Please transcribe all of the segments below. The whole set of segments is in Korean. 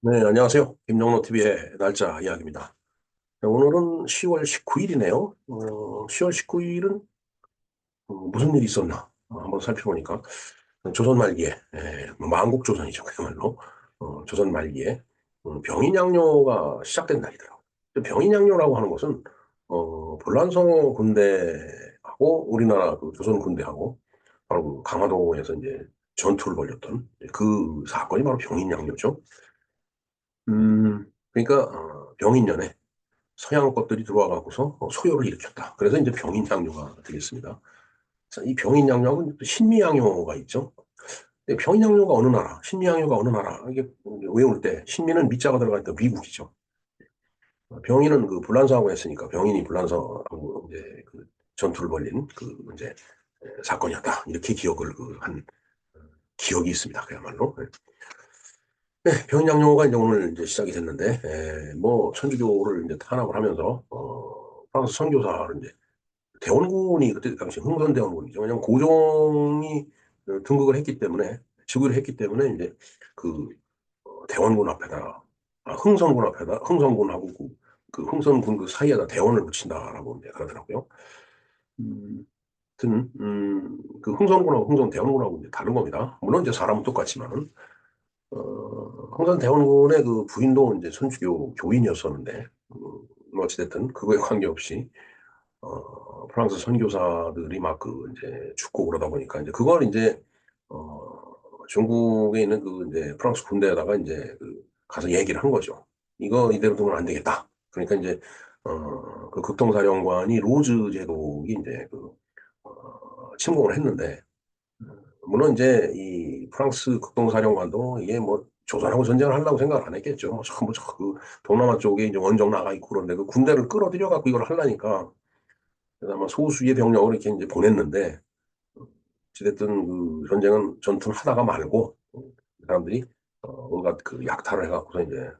네, 안녕하세요. 김영로 TV의 날짜 이야기입니다. 네, 오늘은 10월 19일이네요. 10월 19일은 무슨 일이 있었나 한번 살펴보니까 조선 말기에 뭐 만국조선이죠. 그야말로 조선 말기에 병인양요가 시작된 날이더라고요. 병인양요라고 하는 것은 불란서 군대하고 우리나라 그 조선 군대하고 바로 그 강화도에서 이제 전투를 벌였던 그 사건이 바로 병인양요죠. 그러니까 병인년에 서양 것들이 들어와 갖고서 소요를 일으켰다. 그래서 이제 병인양요가 되겠습니다. 자, 이 병인양요하고 또 신미양요가 있죠. 근데 병인양요가 어느 나라, 신미양요가 어느 나라 이게 외울 때 신미는 미자가 들어가니까 미국이죠. 병인은 그 불란서하고 했으니까 병인이 불란서하고 이제 그 전투를 벌인 그 이제 사건이었다. 이렇게 기억을 한 기억이 있습니다. 그야말로. 네, 병인양요가 이제 오늘 이제 시작이 됐는데, 뭐, 천주교를 이제 탄압을 하면서, 프랑스 선교사를 이제, 대원군이 그때 당시 흥선대원군이죠. 왜냐면 고종이 등극을 했기 때문에, 즉위를 했기 때문에, 이제 그, 대원군 앞에다가, 흥선군 앞에다, 흥선군하고 그 흥선군 그 사이에다 대원을 붙인다라고 이제 그러더라고요. 음, 하여튼, 그 흥선군하고 흥선대원군하고 이제 다른 겁니다. 물론 이제 사람은 똑같지만은, 항상 대원군의 그 부인도 이제 천주교 교인이었었는데, 뭐 어찌됐든 그거에 관계없이, 프랑스 선교사들이 막 그 이제 죽고 그러다 보니까 이제 그걸 이제, 중국에 있는 그 이제 프랑스 군대에다가 이제 그 가서 얘기를 한 거죠. 이거 이대로 두면 안 되겠다. 그러니까 이제, 그 극동사령관이 로즈 제독이 이제 침공을 했는데, 물론 이제 이 프랑스 극동사령관도 이게 뭐 조선하고 전쟁을 하려고 생각을 안 했겠죠. 뭐 전부 그 동남아 쪽에 이제 원정 나가 있고 그런데 그 군대를 끌어들여 갖고 이걸 하려니까 그래서 아마 소수의 병력을 이렇게 이제 보냈는데 어찌됐든 그 전쟁은 전투를 하다가 말고 사람들이 온갖 그 약탈을 해갖고서 이제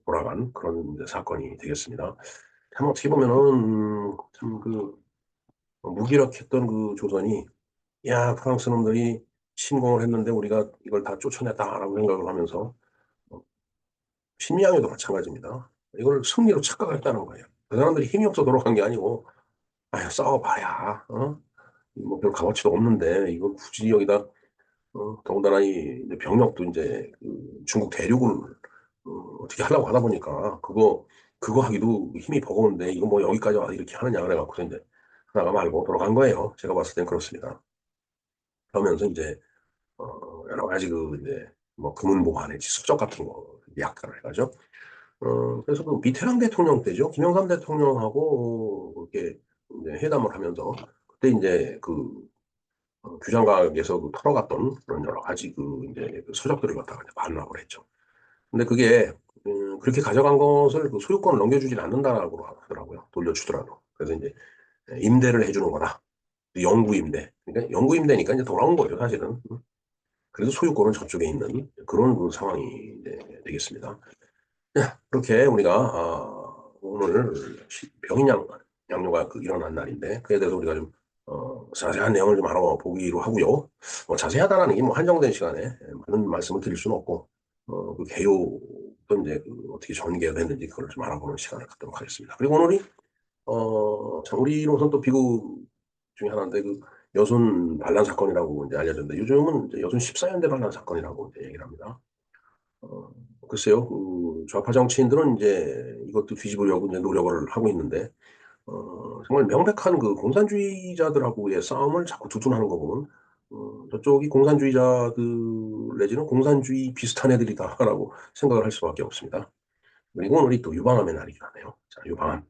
돌아간 그런 이제 사건이 되겠습니다. 참 어떻게 보면은 참 그 무기력했던 그 조선이 야, 프랑스 놈들이 침공을 했는데 우리가 이걸 다 쫓아냈다라고 생각을 하면서 어, 신미양에도 마찬가지입니다. 이걸 승리로 착각했다는 거예요. 그 사람들이 힘이 없어 돌아간 게 아니고 아야 싸워봐야 뭐 별 값어치도 없는데 이걸 굳이 여기다 더군다나 이 이제 병력도 이제 그 중국 대륙을 어떻게 하려고 하다 보니까 그거 하기도 힘이 버거운데 이거 뭐 여기까지 와서 이렇게 하느냐 그래갖고 이제 하다가 말고 돌아간 거예요. 제가 봤을 땐 그렇습니다. 그러면서 이제 여러 가지 그 이제 뭐 금은보화 내지 수적 같은 거 약탈을 해가죠. 그래서 그 미테랑 대통령 때죠. 김영삼 대통령하고 이렇게 이제 회담을 하면서 그때 이제 그 규장각에서 그 털어갔던 그런 여러 가지 그 이제 그 서적들을 갖다가 이제 반납을 했죠. 근데 그게 그렇게 가져간 것을 그 소유권을 넘겨주진 않는다라고 하더라고요. 돌려주더라도. 그래서 이제 임대를 해주는 거다. 영구 임대. 그러니까 영구 임대니까 이제 돌아온 거죠, 사실은. 그래서 소유권은 저쪽에 있는 그런 그 상황이 이제 되겠습니다. 그렇게 우리가 오늘 병인양 양요가 그 일어난 날인데 그에 대해서 우리가 좀 자세한 내용을 좀 알아보기로 하고요. 뭐 자세하다라는 게 뭐 한정된 시간에 많은 말씀을 드릴 수는 없고 그 개요도 이제 그 어떻게 전개가 됐는지 그걸 좀 알아보는 시간을 갖도록 하겠습니다. 그리고 오늘이 참 우리로선 또 비극 중에 하나인데 그 여순 반란 사건이라고 이제 알려졌는데 요즘은 이제 여순 14연대 반란 사건이라고 이제 얘기를 합니다. 어, 글쎄요, 그 좌파 정치인들은 이제 이것도 뒤집으려고 이제 노력을 하고 있는데 정말 명백한 그 공산주의자들하고의 싸움을 자꾸 두둔하는 거 보면 저쪽이 공산주의자들 내지는 공산주의 비슷한 애들이다라고 생각을 할 수밖에 없습니다. 그리고 오늘이 또 유방암의 날이기도 하네요. 자, 유방암.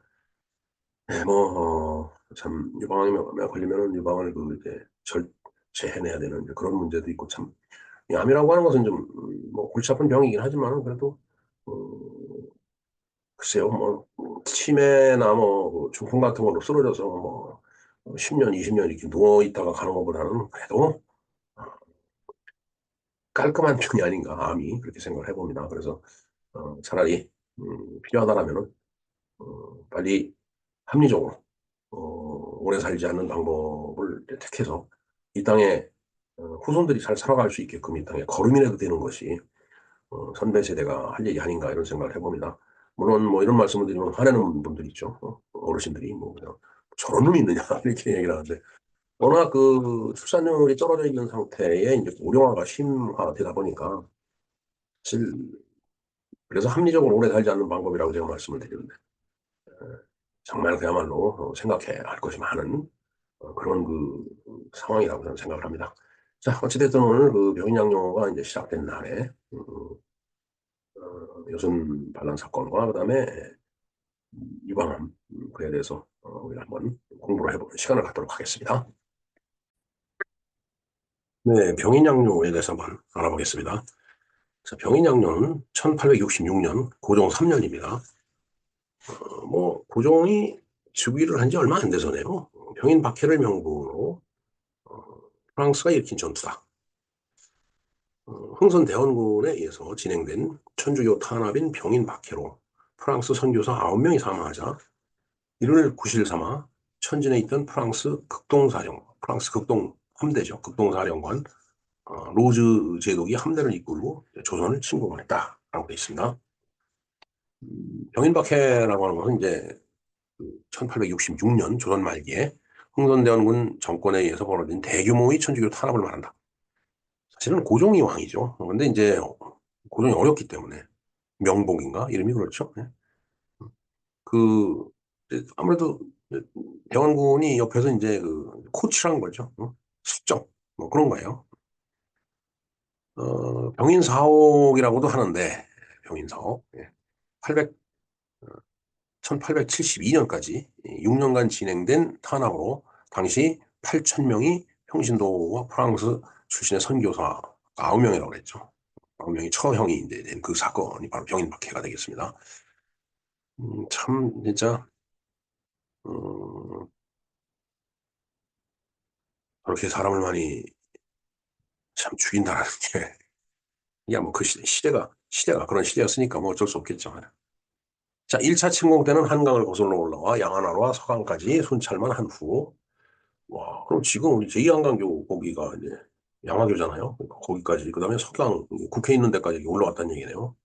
네, 뭐, 참, 유방암에 걸리면은 유방을 그 이제 절제해내야 되는 이제 그런 문제도 있고 참, 이 암이라고 하는 것은 좀, 뭐, 골치 아픈 병이긴 하지만 그래도, 어, 글쎄요, 뭐, 치매나 뭐, 그 중풍 같은 걸로 쓰러져서 뭐, 10년, 20년 이렇게 누워있다가 가는 것보다는 그래도 깔끔한 병이 아닌가, 암이. 그렇게 생각을 해봅니다. 그래서, 차라리, 필요하다라면은, 빨리 합리적으로, 오래 살지 않는 방법을 택해서 이 땅에 후손들이 잘 살아갈 수 있게끔 이 땅에 거름이라도 되는 것이 선배 세대가 할 얘기 아닌가 이런 생각을 해봅니다. 물론 뭐 이런 말씀을 드리면 화내는 분들이 있죠. 어르신들이 뭐 그냥 저런 놈이 있느냐 이렇게 얘기를 하는데 워낙 그 출산율이 떨어져 있는 상태에 이제 고령화가 심화되다 보니까 사실 그래서 합리적으로 오래 살지 않는 방법이라고 제가 말씀을 드리는데 정말 그야말로 생각해야 할 것이 많은 그런 그 상황이라고 저는 생각을 합니다. 자, 어찌됐든 오늘 그 병인양요가 이제 시작된 날에 요즘 반란 사건과 그다음에 유방암 그에 대해서 우리가 한번 공부를 해보는 시간을 갖도록 하겠습니다. 네, 병인양요에 대해서 한번 알아보겠습니다. 자, 병인양요는 1866년 고종 3년입니다. 뭐 고종이 즉위를 한 지 얼마 안 돼서네요. 병인 박해를 명분으로 프랑스가 일으킨 전투다. 흥선 대원군에 의해서 진행된 천주교 탄압인 병인 박해로 프랑스 선교사 9명이 사망하자 이를 구실 삼아 천진에 있던 프랑스 극동 함대죠. 극동사령관 로즈 제독이 함대를 이끌고 조선을 침공했다라고 되어 있습니다. 병인 박해라고 하는 것은 이제 1866년 조선 말기에 흥선대원군 정권에 의해서 벌어진 대규모의 천주교 탄압을 말한다. 사실은 고종이 왕이죠. 근데 이제 고종이 어렵기 때문에 명복인가 이름이 그렇죠. 예. 그 아무래도 대원군이 옆에서 이제 그 코치란 거죠. 숙정 뭐 그런 거예요. 병인사옥이라고도 하는데 병인사옥 800 1872년까지 6년간 진행된 탄압으로 당시 8천 명이 평신도와 프랑스 출신의 선교사 9명이라고 그랬죠. 9명이 처형이 이제 된 그 사건이 바로 병인박해가 되겠습니다. 참 진짜 음, 그렇게 사람을 많이 참 죽인다라는 게 이게 뭐 그 시대가 그런 시대였으니까 뭐 어쩔 수 없겠죠. 자, 1차 침공 때는 한강을 거슬러 올라와 양안하로와 서강까지 순찰만 한 후, 와, 그럼 지금 우리 제2한강교 거기가 이제 양화교잖아요. 그러니까 거기까지, 그 다음에 석양, 국회 있는 데까지 올라왔다는 얘기네요.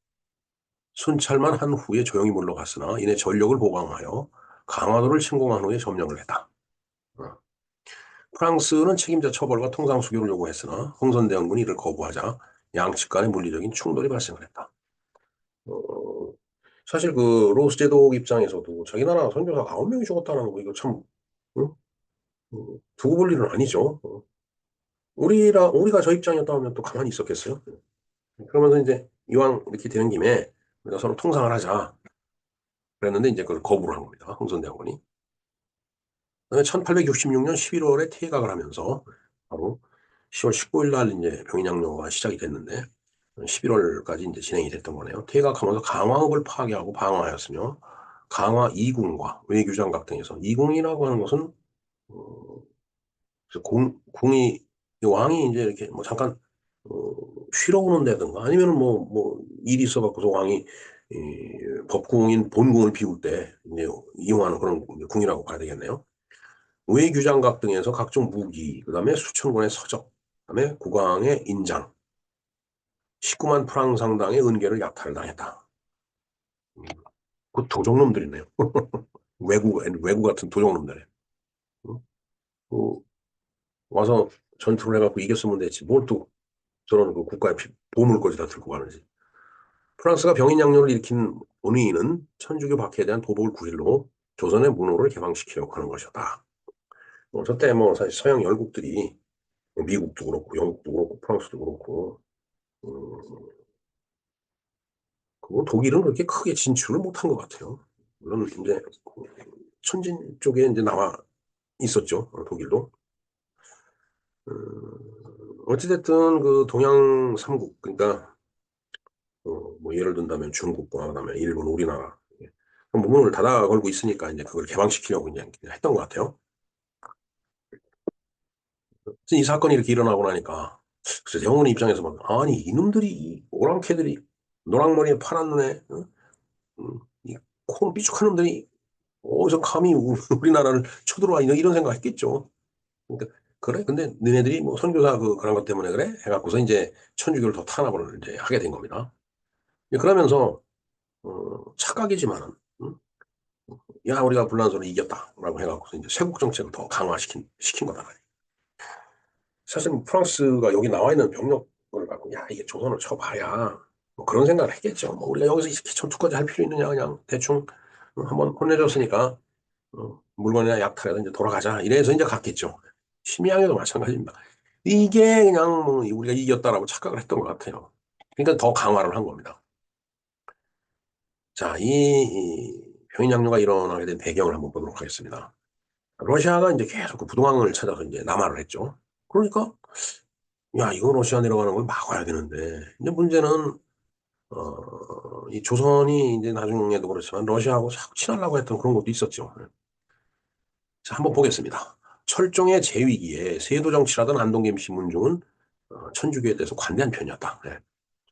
순찰만 한 후에 조용히 물러갔으나 이내 전력을 보강하여 강화도를 침공한 후에 점령을 했다. 어. 프랑스는 책임자 처벌과 통상 수교를 요구했으나 흥선대원군이 이를 거부하자 양측 간의 물리적인 충돌이 발생을 했다. 어, 사실 그 로스 제독 입장에서도 자기 나라 선교사 9명이 죽었다는 거 이거 참 응? 두고 볼 일은 아니죠. 우리가 저 입장이었다면 또 가만히 있었겠어요? 그러면서 이제 이왕 이렇게 되는 김에 우리가 서로 통상을 하자. 그랬는데 이제 그걸 거부를 한 겁니다. 흥선대원군이. 그다음에 1866년 11월에 퇴각을 하면서 바로 10월 19일 날 이제 병인양요가 시작이 됐는데 11월까지 이제 진행이 됐던 거네요. 퇴각하면서 강화읍을 파괴하고 방어하였으며 강화 2궁과 외교장각 등에서 2궁이라고 하는 것은 어, 그래서 궁이 왕이 이제 이렇게 뭐 잠깐 어, 쉬러 오는다든가 아니면 뭐 일이 있어갖고서 왕이 법궁인 본궁을 비울 때 이제 이용하는 그런 궁이라고 봐야 되겠네요. 외규장각 등에서 각종 무기, 그다음에 수천 권의 서적, 그다음에 국왕의 인장, 19만 프랑 상당의 은계를 약탈을 당했다. 그 도적놈들이네요. 외구 같은 도적놈들이. 응? 그 와서 전투를 해갖고 이겼으면 됐지. 뭘 또 저런 그 국가의 보물까지 다 들고 가는지. 프랑스가 병인양요를 일으킨 본의는 천주교 박해에 대한 도복을 구실로 조선의 문호를 개방시키려고 하는 것이었다. 저때 뭐 사실 서양 열국들이 미국도 그렇고 영국도 그렇고 프랑스도 그렇고 음, 그거 독일은 그렇게 크게 진출을 못한 것 같아요. 물론 이제 천진 쪽에 이제 남아 있었죠. 독일도. 어찌됐든 그 동양 삼국 그러니까 뭐 예를 든다면 중국과 그다음에 일본, 우리나라 문을 닫아 걸고 있으니까 이제 그걸 개방시키려고 이제 했던 것 같아요. 이 사건이 이렇게 일어나고 나니까 그래서 영훈 입장에서 막 아니 이놈들이 이 오랑캐들이 노랑머리에 파란 눈에 이코 삐죽한 놈들이 어디서 감히 우리나라를 쳐들어와 이런 생각 했겠죠. 그러니까 그래 근데 너네들이 뭐 선교사 그런 것 때문에 그래 해갖고서 이제 천주교를 더 탄압을 이제 하게 된 겁니다. 그러면서 착각이지만은 야 우리가 불란서를 이겼다라고 해갖고 이제 쇄국 정책을 더 시킨 거다. 사실 프랑스가 여기 나와 있는 병력을 갖고 야 이게 조선을 쳐봐야 뭐 그런 생각을 했겠죠. 뭐 우리가 여기서 이렇게 전투까지 할 필요 있느냐 그냥 대충 한번 혼내줬으니까 물건이나 약탈해서 이제 돌아가자 이래서 이제 갔겠죠. 심양에도 마찬가지입니다. 이게 그냥 뭐 우리가 이겼다라고 착각을 했던 것 같아요. 그러니까 더 강화를 한 겁니다. 자, 이 병인 양요가 일어나게 된 배경을 한번 보도록 하겠습니다. 러시아가 이제 계속 그 부동항을 찾아서 이제 남하를 했죠. 그러니까 야, 이거 러시아 내려가는 걸 막아야 되는데 이제 문제는 이 조선이 이제 나중에도 그렇지만 러시아하고 자꾸 친하려고 했던 그런 것도 있었죠. 자, 한번 보겠습니다. 철종의 재위기에 세도 정치라던 안동김 신문중은 천주교에 대해서 관대한 편이었다. 네.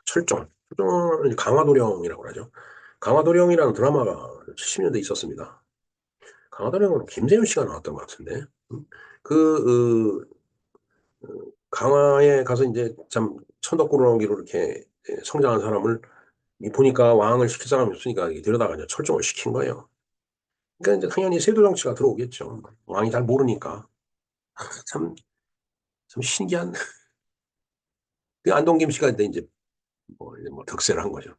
철종은 이제 강화도령이라고 그러죠. 강화도령이라는 드라마가 70년대 있었습니다. 강화도령으로 김세윤 씨가 나왔던 것 같은데. 그 강화에 가서 이제 참 천덕꾸러기로 이렇게 성장한 사람을 보니까 왕을 시킬 사람이 없으니까 데려다가 이제 철종을 시킨 거예요. 그러니까 이제 당연히 세도 정치가 들어오겠죠. 왕이 잘 모르니까. 참, 참 신기한. 그 안동김 씨가 이제 뭐 득세를 한 거죠.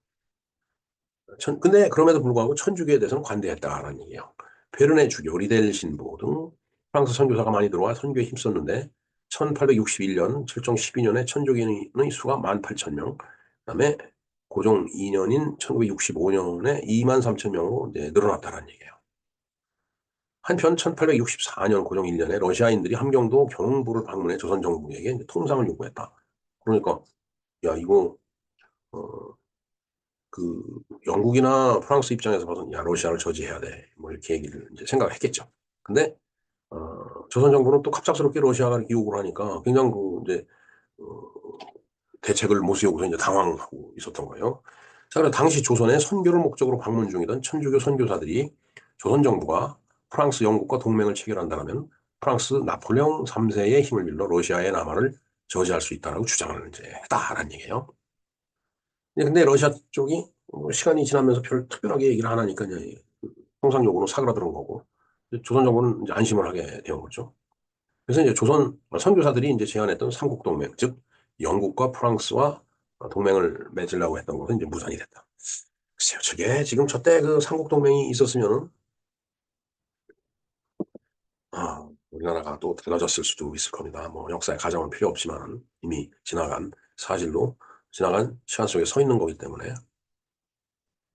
근데 그럼에도 불구하고 천주교에 대해서는 관대했다라는 얘기예요. 베르네 주교, 리델 신부 등 프랑스 선교사가 많이 들어와 선교에 힘썼는데 1861년, 철종 12년에 천주교인의 수가 18,000명, 그다음에 고종 2년인 1965년에 23,000명으로 이제 늘어났다는 얘기예요. 한편 1864년 고종 1년에 러시아인들이 함경도 경흥부를 방문해 조선 정부에게 통상을 요구했다. 그러니까 야 이거 어, 그 영국이나 프랑스 입장에서 봐서는 야 러시아를 저지해야 돼. 뭐 이렇게 얘기를 이제 생각했겠죠. 근데 조선 정부는 또 갑작스럽게 러시아가 이렇게 요구를 하니까 굉장히 그 이제 어, 대책을 못 세우고서 이제 당황하고 있었던 거예요. 자, 그래 당시 조선에 선교를 목적으로 방문 중이던 천주교 선교사들이 조선 정부가 프랑스, 영국과 동맹을 체결한다면 프랑스 나폴레옹 3세의 힘을 빌려 러시아의 남하를 저지할 수 있다라고 주장을 이제 했다라는 얘기예요. 근데 러시아 쪽이 시간이 지나면서 별 특별하게 얘기를 안 하니까 이제 통상 요구는 사그라드는 거고 조선 정부는 이제 안심을 하게 된 거죠. 그래서 이제 조선 선교사들이 이제 제안했던 삼국 동맹, 즉 영국과 프랑스와 동맹을 맺으려고 했던 것은 이제 무산이 됐다. 글쎄요, 저게 지금 저때 그 삼국 동맹이 있었으면은 우리나라가 또 달라졌을 수도 있을 겁니다. 뭐 역사에 가정은 필요 없지만 이미 지나간 사실로 지나간 시간 속에 서 있는 거기 때문에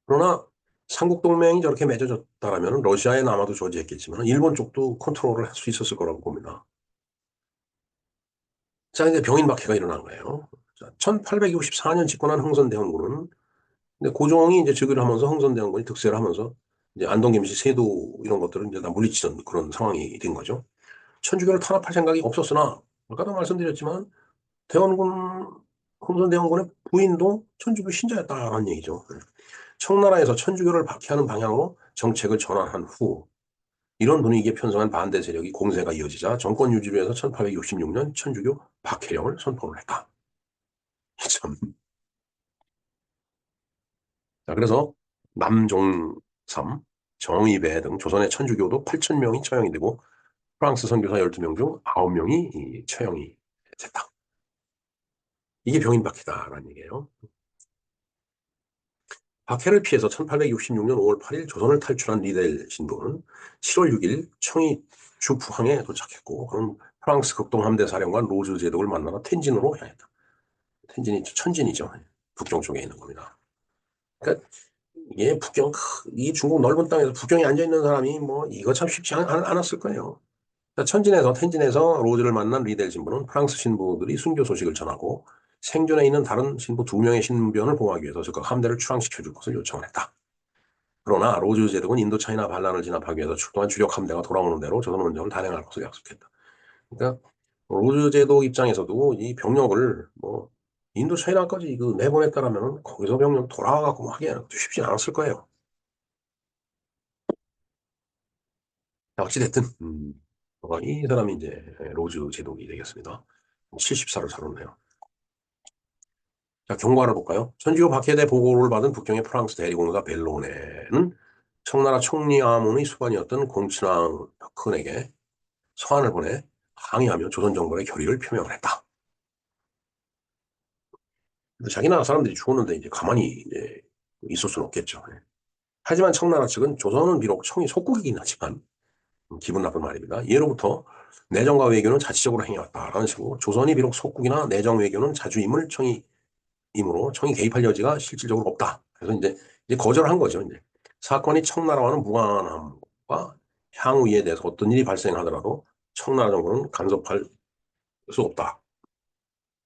그러나 삼국 동맹이 저렇게 맺어졌다라면 러시아에 남아도 저지했겠지만 일본 쪽도 컨트롤을 할 수 있었을 거라고 봅니다. 자, 이제 병인 박해가 일어난 거예요. 자, 1864년 집권한 흥선대원군은 근데 고종이 이제 즉위를 하면서 흥선대원군이 득세를 하면서 이제 안동김씨 세도 이런 것들을 이제 다 물리치던 그런 상황이 된 거죠. 천주교를 탄압할 생각이 없었으나 아까도 말씀드렸지만 대원군 흥선대원군의 부인도 천주교 신자였다는 얘기죠. 청나라에서 천주교를 박해하는 방향으로 정책을 전환한 후 이런 분위기에 편성한 반대 세력이 공세가 이어지자 정권 유지를 위해서 1866년 천주교 박해령을 선포를 했다. 참. 자, 그래서 남종삼, 정의배 등 조선의 천주교도 8,000명이 처형이 되고 프랑스 선교사 12명 중 9명이 처형이 됐다. 이게 병인박해다라는 얘기예요. 박해를 피해서 1866년 5월 8일 조선을 탈출한 리델 신부는 7월 6일 청이 주포항에 도착했고 그럼 프랑스 극동함대 사령관 로즈 제독을 만나러 텐진으로 향했다. 텐진이 천진이죠. 북경 쪽에 있는 겁니다. 그러니까 이게 이 중국 넓은 땅에서 북경에 앉아있는 사람이 뭐 이거 참 쉽지 않았을 거예요. 천진에서 텐진에서 로즈를 만난 리델 신부는 프랑스 신부들이 순교 소식을 전하고 생존해 있는 다른 신부 2명의 신변을 보호하기 위해서 즉각 함대를 출항시켜 줄 것을 요청을 했다. 그러나 로즈 제독은 인도차이나 반란을 진압하기 위해서 출동한 주력 함대가 돌아오는 대로 조선 원정을 단행할 것을 약속했다. 그러니까 로즈 제독 입장에서도 이 병력을 뭐 인도차이나까지 그 내보냈다라면 거기서 병력 돌아와갖고 하기에는 쉽지 않았을 거예요. 어찌됐든 이 사람이 이제 로즈 제독이 되겠습니다. 70살을 살았네요. 자, 경고 하나 볼까요? 천주교 박해대 보고를 받은 북경의 프랑스 대리공사 벨로네는 청나라 총리 아문의 수반이었던 공친왕 혁헌에게 서한을 보내 항의하며 조선 정부의 결의를 표명을 했다. 자기 나라 사람들이 죽었는데 이제 가만히 이제 있을 수는 없겠죠. 하지만 청나라 측은 조선은 비록 청이 속국이긴 하지만 기분 나쁜 말입니다. 예로부터 내정과 외교는 자치적으로 행해왔다라는 식으로 조선이 비록 속국이나 내정 외교는 자주임을 청이이므로 청이 개입할 여지가 실질적으로 없다. 그래서 이제 거절한 거죠. 이제 사건이 청나라와는 무관함과 향후 이에 대해서 어떤 일이 발생하더라도 청나라 정부는 간섭할 수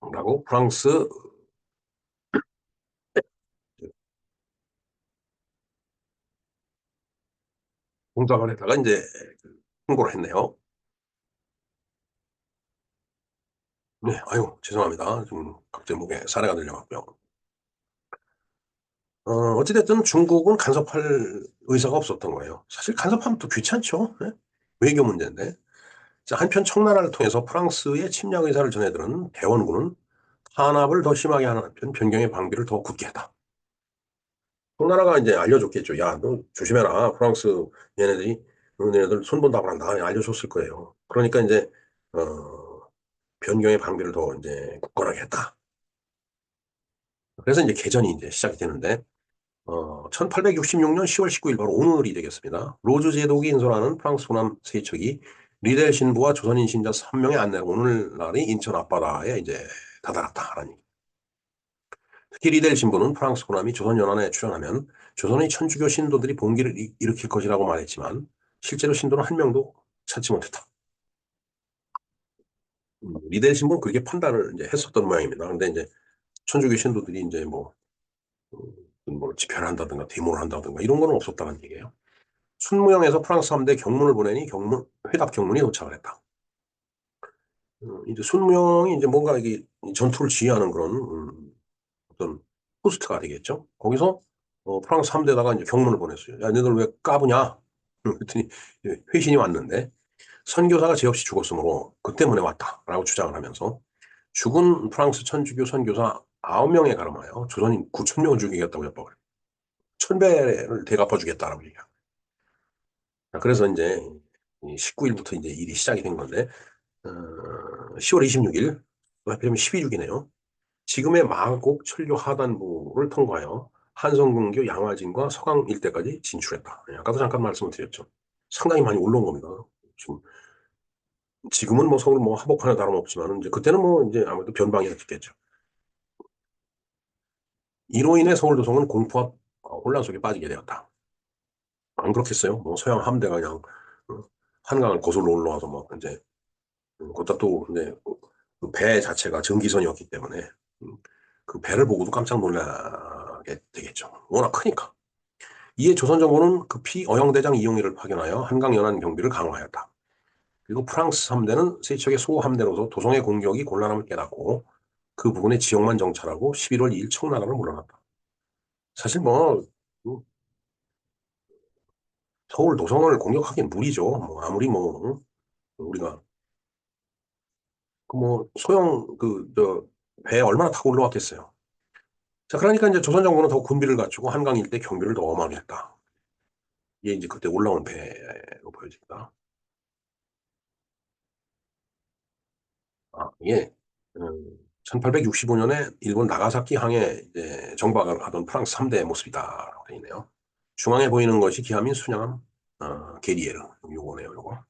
없다라고 프랑스 공작원에다가 이제 통보를 했네요. 네, 아유 죄송합니다. 좀 갑자기 목에 사례가 들려갖고요. 어찌됐든 중국은 간섭할 의사가 없었던 거예요. 사실 간섭하면 또 귀찮죠. 네? 외교 문제인데. 자, 한편 청나라를 통해서 프랑스의 침략 의사를 전해들은 대원군은 탄압을 더 심하게 하는 한편 변경의 방비를 더 굳게 했다. 청나라가 이제 알려줬겠죠. 야, 너 조심해라. 프랑스 얘네들이 너네들 손본다고 한다. 알려줬을 거예요. 그러니까 이제 변경의 방비를 더 이제 굳건하게 했다. 그래서 이제 개전이 이제 시작이 되는데 1866년 10월 19일 바로 오늘이 되겠습니다. 로즈 제독이 인솔하는 프랑스 호남 세척이 리델 신부와 조선인 신자 3명의 안내로 오늘날의 인천 앞바다에 이제 다다랐다라는 얘기. 특히 리델 신부는 프랑스 호남이 조선 연안에 출현하면 조선의 천주교 신도들이 봉기를 일으킬 것이라고 말했지만 실제로 신도는 한 명도 찾지 못했다. 리델 신부는 그렇게 판단을 이제 했었던 모양입니다. 근데 이제 천주교 신도들이 이제 뭐 집회를 한다든가 데모를 한다든가 이런 거는 없었다는 얘기예요. 순무영에서 프랑스 함대 경문을 보내니 회답 경문이 도착을 했다. 이제 순무영이 이제 뭔가 이게 전투를 지휘하는 그런 어떤 호스트가 되겠죠. 거기서 프랑스 함대에다가 이제 경문을 보냈어요. 야, 너희들 왜 까부냐? 그랬더니 회신이 왔는데 선교사가 죄 없이 죽었으므로 그 때문에 왔다라고 주장을 하면서 죽은 프랑스 천주교 선교사 9명에 가름하여 조선인 9천 명을 죽이겠다고 협박을 해요. 1,000배를 대갚아 주겠다라고 얘기합니다. 그래서 이제 19일부터 이제 일이 시작이 된 건데 10월 26일, 하필이면 12주기네요. 지금의 마곡 천류 하단부를 통과하여 한성근교 양화진과 서강 일대까지 진출했다. 아까도 잠깐 말씀을 드렸죠. 상당히 많이 올라온 겁니다. 지금은 뭐 서울 뭐 하복하나 다름없지만 이제 그때는 뭐 이제 아무래도 변방이었겠죠. 이로 인해 서울도성은 공포와 혼란 속에 빠지게 되었다. 안 그렇겠어요? 뭐 서양 함대가 그냥 어, 한강을 거슬러 올라와서 뭐 이제 거기다 또 이제 그배 자체가 전기선이었기 때문에 그 배를 보고도 깜짝 놀라게 되겠죠. 워낙 크니까. 이에 조선 정부는 급히 어영대장 이용희를 파견하여 한강 연안 경비를 강화하였다. 그리고 프랑스 함대는 세척의 소함대로서 도성의 공격이 곤란함을 깨닫고 그 부근의 지역만 정찰하고 11월 2일 청나라를 물러났다. 사실 뭐 서울 도성을 공격하기엔 무리죠. 뭐 아무리 뭐 우리가 그 뭐 소형 그 저 배 얼마나 타고 올라왔겠어요. 자, 그러니까 이제 조선 정부는 더 군비를 갖추고 한강 일대 경비를 더 엄하게 했다. 이게 이제 그때 올라온 배로 보여집니다. 아, 이게 1865년에 일본 나가사키 항에 이제 정박을 하던 프랑스 3대의 모습이다라고 되어 있네요. 중앙에 보이는 것이 기함인 순양함 게리에르 요거네요, 요거.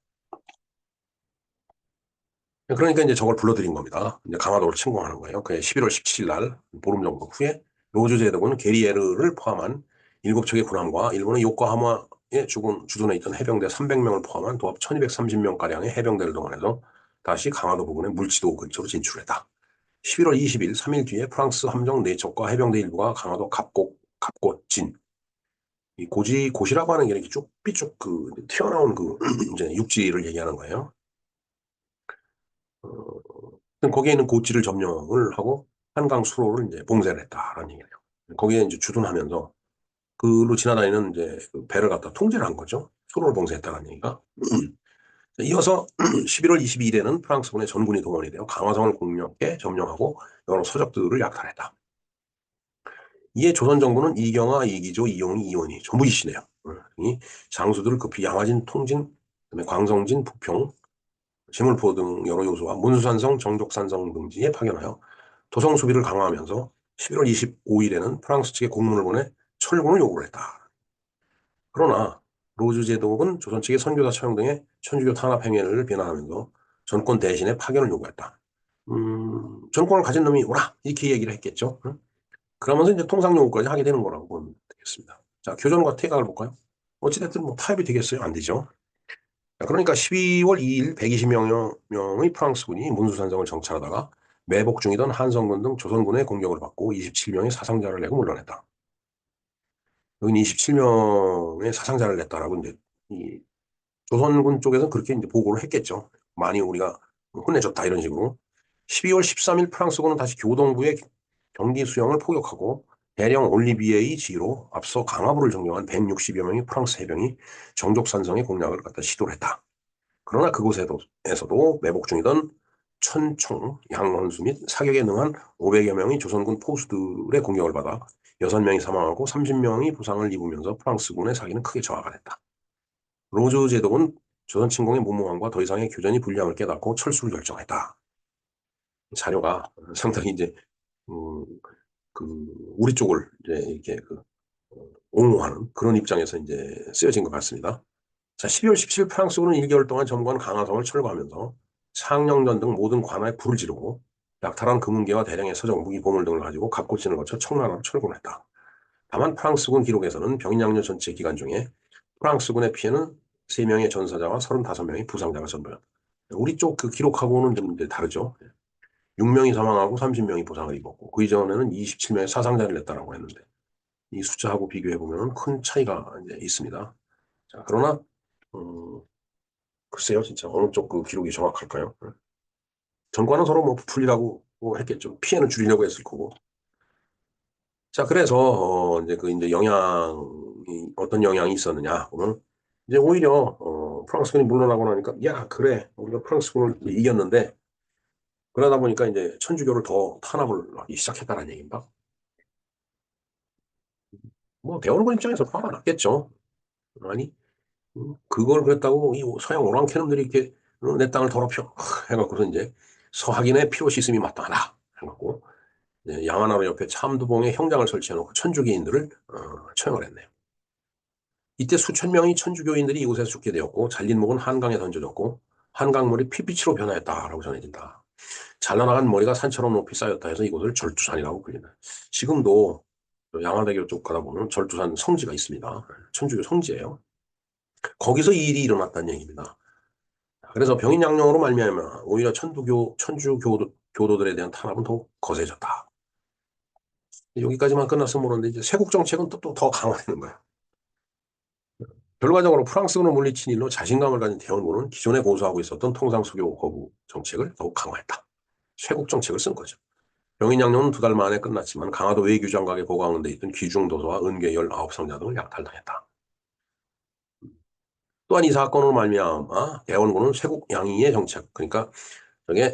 그러니까 이제 저걸 불러들인 겁니다. 이제 강화도를 침공하는 거예요. 그 11월 17일 날 보름 정도 후에 로즈 제독은 게리에르를 포함한 7척의 군함과 일본의 요코하마에 주둔해 있던 해병대 300명을 포함한 도합 1230명가량의 해병대를 동원해서 다시 강화도 부근의 물지도 근처로 진출했다. 11월 20일 3일 뒤에 프랑스 함정 4척과 해병대 일부가 강화도 갑곶진 이 고시라고 하는 게 이렇게 삐쭉 그 튀어나온 그 이제 육지를 얘기하는 거예요. 거기에 있는 고지를 점령을 하고 한강 수로를 이제 봉쇄를 했다라는 얘기예요. 거기에 이제 주둔하면서 그로 지나다니는 이제 그 배를 갖다 통제를 한 거죠. 수로를 봉쇄했다는 얘기가. 이어서 11월 22일에는 프랑스군의 전군이 동원이 되어 강화성을 공격해 점령하고 여러 서적들을 약탈했다. 이에 조선 정부는 이경아, 이기조, 이용희, 이원희 전부 이시네요. 이 장수들을 급히 양화진, 통진, 그다음에 광성진, 부평, 제물포 등 여러 요소와 문수산성, 정족산성 등지에 파견하여 도성 수비를 강화하면서 11월 25일에는 프랑스 측에 공문을 보내 철군을 요구를 했다. 그러나 로즈 제독은 조선 측의 선교사 처형 등의 천주교 탄압 행위를 비난하면서 전권 대신에 파견을 요구했다. 전권을 가진 놈이 오라 이렇게 얘기를 했겠죠. 응? 그러면서 이제 통상 요구까지 하게 되는 거라고 보면 되겠습니다. 자, 교전과 퇴각을 볼까요? 어찌됐든 뭐 타협이 되겠어요? 안 되죠. 자, 그러니까 12월 2일 120명의 프랑스군이 문수산성을 정찰하다가 매복 중이던 한성군 등 조선군의 공격을 받고 27명의 사상자를 내고 물러냈다. 여기 27명의 사상자를 냈다라고 이제 이 조선군 쪽에서는 그렇게 이제 보고를 했겠죠. 많이 우리가 혼내줬다 이런 식으로. 12월 13일 프랑스군은 다시 교동부의 경기 수영을 포격하고 대령 올리비에의 지휘로 앞서 강화부를 점령한 160여 명의 프랑스 해병이 정족산성의 공략을 갖다 시도를 했다. 그러나 그곳에서도 매복 중이던 천총, 양원수 및 사격에 능한 500여 명의 조선군 포수들의 공격을 받아 6명이 사망하고 30명이 부상을 입으면서 프랑스군의 사기는 크게 저하가 됐다. 로즈 제독은 조선 침공의 무모함과 더 이상의 교전이 불리함을 깨닫고 철수를 결정했다. 자료가 상당히 이제 음, 그 우리 쪽을 이제 이렇게 옹호하는 그런 입장에서 이제 쓰여진 것 같습니다. 자, 12월 17일 프랑스군은 1개월 동안 점거한 강화성을 철거하면서 상령전 등 모든 관하에 불을 지르고 약탈한 금은계와 대량의 서적, 무기, 보물 등을 가지고 갑고진을 거쳐 청나라로 철군했다. 다만 프랑스군 기록에서는 병인양요 전체 기간 중에 프랑스군의 피해는 3명의 전사자와 35명의 부상자가 전부였다. 우리 쪽 그 기록하고는 좀 이제 다르죠. 6명이 사망하고 30명이 부상을 입었고 그 이전에는 27명의 사상자를 냈다라고 했는데 이 숫자하고 비교해 보면 큰 차이가 이제 있습니다. 자, 그러나 글쎄요, 진짜 어느 쪽 그 기록이 정확할까요? 전과는 서로 뭐 풀리라고 뭐 했겠죠. 피해는 줄이려고 했을 거고. 자, 그래서 이제 그 이제 영향이 어떤 영향이 있었느냐 보면 이제 오히려 프랑스군이 물러나고 나니까 야 그래 우리가 프랑스군을 이겼는데 그러다 보니까 이제 천주교를 더 탄압을 하기 시작했다는 얘기입니다. 뭐 대원군 입장에서 화가 났겠죠. 아니 그걸 그랬다고 이 서양 오랑캐놈들이 이렇게 내 땅을 더럽혀 해갖고서 이제 서학인의 피로 씻음이 마땅하다 해갖고 양하나로 옆에 참두봉에 형장을 설치해놓고 천주교인들을 처형을 했네요. 이때 수천 명의 천주교인들이 이곳에서 죽게 되었고 잘린 목은 한강에 던져졌고 한강물이 피빛으로 변화했다라고 전해진다. 잘라나간 머리가 산처럼 높이 쌓였다 해서 이곳을 절두산이라고 불린다. 지금도 양화대교 쪽 가다 보면 절두산 성지가 있습니다. 천주교 성지예요. 거기서 이 일이 일어났다는 얘기입니다. 그래서 병인양령으로 말미암아 오히려 천주교도들에 대한 탄압은 더욱 거세졌다. 여기까지만 끝났으면 모르는데 이제 쇄국 정책은 또 더 강화되는 거예요. 결과적으로 프랑스군을 물리친 일로 자신감을 가진 대원군은 기존에 고수하고 있었던 통상수교 거부 정책을 더욱 강화했다. 쇄국 정책을 쓴 거죠. 병인양령은 2달 만에 끝났지만 강화도 외교장각에 보강돼 있던 귀중도서와 은괴 19상자 등을 약탈당했다. 또한 이 사건으로 말미암아 대원군은 쇄국 양의의 정책, 그러니까 저게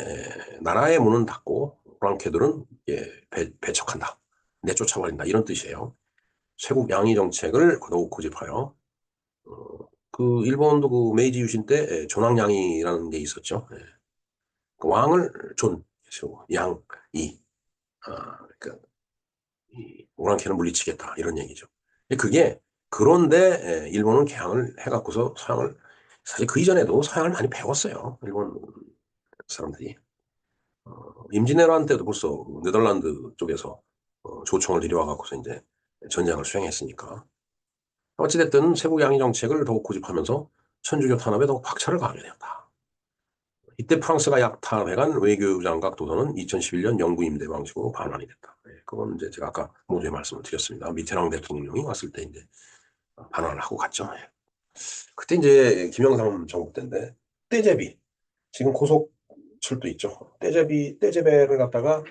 나라의 문은 닫고 오랑캐들은 배척한다, 내쫓아버린다 이런 뜻이에요. 쇄국 양의 정책을 더욱 고집하여 그 일본도 그 메이지 유신 때 존왕양이라는 게 있었죠. 그 왕을 존, 양이 그러니까 오랑캐는 물리치겠다 이런 얘기죠. 그게 그런데 일본은 개항을 해갖고서 서양을 사실 그 이전에도 서양을 많이 배웠어요. 일본 사람들이. 임진왜란 때도 벌써 네덜란드 쪽에서 조총을 들여와 갖고서 이제 전쟁을 수행했으니까. 어찌됐든 세국 양의 정책을 더욱 고집하면서 천주교 탄압에 더욱 박차를 가하게 되었다. 이때 프랑스가 약탈해간 외교장각 도서는 2011년 영구 임대 방식으로 반환이 됐다. 그건 이제 제가 아까 모두에 말씀을 드렸습니다. 미테랑 대통령이 왔을 때 이제 반환을 하고 갔죠. 그때 이제 김영삼 정부 때인데 떼제비 지금 고속철도 있죠. 떼제배를 갖다가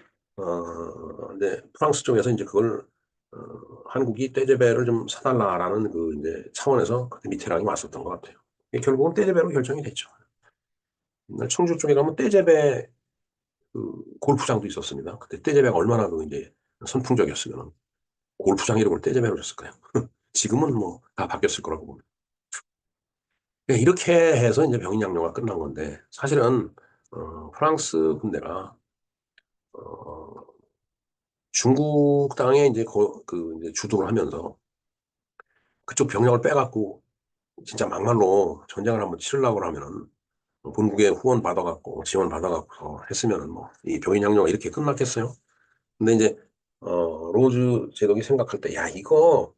이제 프랑스 쪽에서 이제 그걸 어, 한국이 떼제배를 좀 사달라라는 그 이제 차원에서 그때 미테랑이 왔었던 것 같아요. 결국은 떼제배로 결정이 됐죠. 옛날 청주 쪽에 가면 떼제배 그 골프장도 있었습니다. 그때 떼제배가 얼마나 그 이제 선풍적이었으면 골프장 이름을 떼제베로줬을 거예요. 지금은 뭐 다 바뀌었을 거라고 봅니다. 이렇게 해서 이제 병인양요가 끝난 건데 사실은 프랑스 군대가 어, 중국 땅에 이제 이제 주도를 하면서 그쪽 병력을 빼갖고 진짜 막말로 전쟁을 한번 치르려고 하면은 본국에 후원 받아갖고 지원 받아갖고 했으면은 뭐 이 병인양요가 이렇게 끝났겠어요? 근데 이제 로즈 제독이 생각할 때 야 이거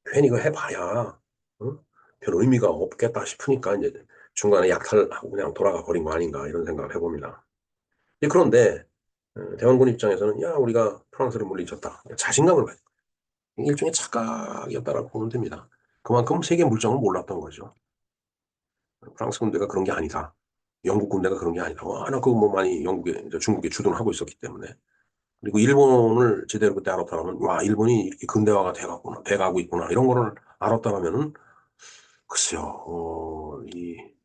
괜히 이거 해봐야 어? 별 의미가 없겠다 싶으니까 이제 중간에 약탈하고 그냥 돌아가 버린 거 아닌가 이런 생각을 해봅니다. 그런데 대원군 입장에서는 야 우리가 프랑스를 물리쳤다 자신감을 가지고 일종의 착각이었다라고 보면 됩니다. 그만큼 세계 물정을 몰랐던 거죠. 프랑스 군대가 그런 게 아니다. 영국 군대가 그런 게 아니다. 워낙 그뭐 많이 영국에 중국에 주둔을 하고 있었기 때문에 그리고 일본을 제대로 그때 알았다면 와 일본이 이렇게 근대화가 돼가고 있구나 이런 거를 알았다면은 글쎄요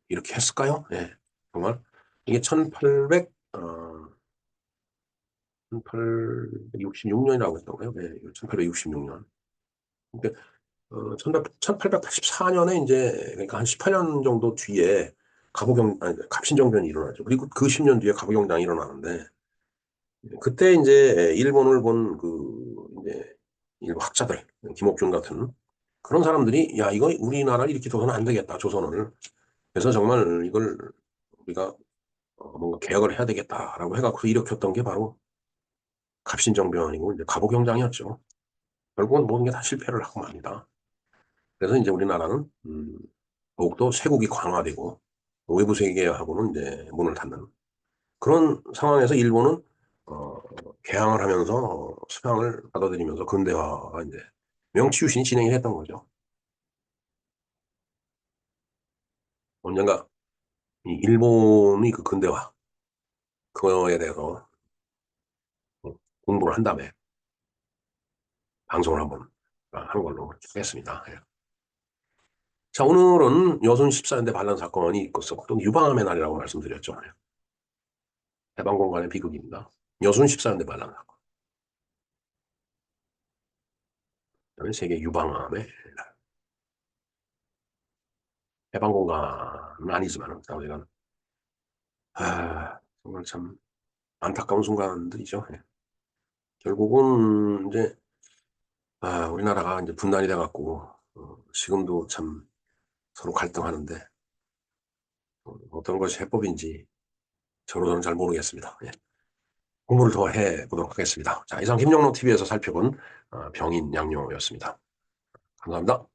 이렇게 했을까요? 예 정말 이게 1866년이라고 했던가요? 네, 1866년. 그러니까 1884년에 이제 그러니까 한 18년 정도 뒤에 아니, 갑신정변이 일어나죠. 그리고 그 10년 뒤에 갑오경장이 일어나는데 그때 이제 일본을 본 이제 일부 학자들, 김옥균 같은 그런 사람들이 야 이거 우리나라를 이렇게 둬서는 안 되겠다 조선을. 그래서 정말 이걸 우리가 뭔가 개혁을 해야 되겠다라고 해갖고 일으켰던 게 바로 갑신정변이고 이제 갑오경장이었죠. 결국은 모든 게 다 실패를 하고 맙니다. 그래서 이제 우리나라는 더욱더 쇄국이 강화되고 외부 세계하고는 이제 문을 닫는 그런 상황에서 일본은 어, 개항을 하면서 수양을 받아들이면서 근대화가 이제 명치유신이 진행을 했던 거죠. 언젠가 이 일본이 그 근대화 그거에 대해서 공부를 한 다음에 방송을 한번 하는 걸로 하겠습니다. 예. 자, 오늘은 여순 14연대 반란 사건이 있었고 또 유방암의 날이라고 말씀드렸죠. 해방공간의 비극입니다. 여순 14연대 반란 사건. 그다음에 세계 유방암의 날. 해방공간은 아니지만 우리가 정말 참 안타까운 순간들이죠. 예. 결국은 이제 우리나라가 이제 분단이 돼갖고 지금도 참 서로 갈등하는데 어떤 것이 해법인지 저로서는 잘 모르겠습니다. 예. 공부를 더 해보도록 하겠습니다. 자, 이상 김영록 TV에서 살펴본 병인 양요였습니다. 감사합니다.